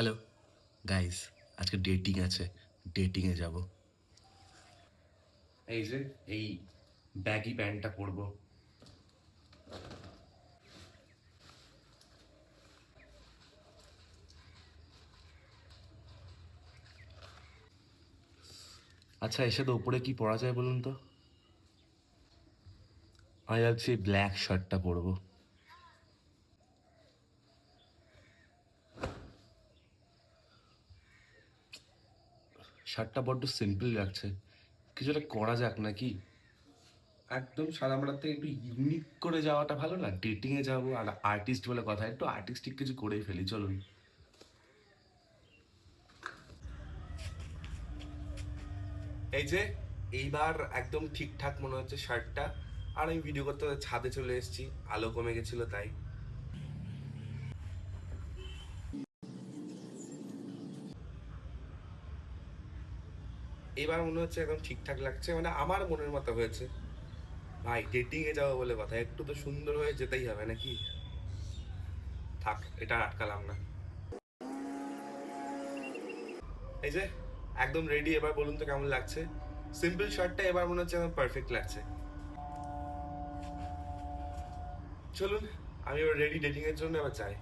Hello guys, আজকে dating আছে। ডেটিংয়ে যাব। এই যে এই ব্যাগি প্যান্টটা পরবো। আচ্ছা, এর সাথে উপরে কি পরা যায় বলুন তো? আমি ভাবছি ব্ল্যাক শার্টটা পরবো। শার্টটা বড্ড সিম্পল লাগছে, কিছু একটা করা যাক নাকি? একদম সাদামাটার থেকে একটু ইউনিক করে যাওয়াটা ভালো না? ডেটিংয়ে যাবো আর আর্টিস্ট বলে কথা, একটু আর্টিস্টিক কিছু করেই ফেলি, চলুন। এই যে এইবার একদম ঠিকঠাক মনে হচ্ছে শার্টটা। আর আমি ভিডিও করতে করতে ছাদে চলে এসেছি, আলো কমে গেছিল তাই। এবার মনে হচ্ছে একদম ঠিকঠাক লাগছে, মানে আমার মনের মতো হয়েছে। ভাই ডেটিং এ যাবো বলে কথা, একটু তো সুন্দর হয়ে যেতেই হবে নাকি? থাক, এটা আর আটকালাম না। এই যে একদম রেডি, এবার বলুন তো কেমন লাগছে? সিম্পল শার্টটা এবার মনে হচ্ছে আমার পারফেক্ট লাগছে। চলুন, আমি এবার রেডি ডেটিং এর জন্য, এবার যাই।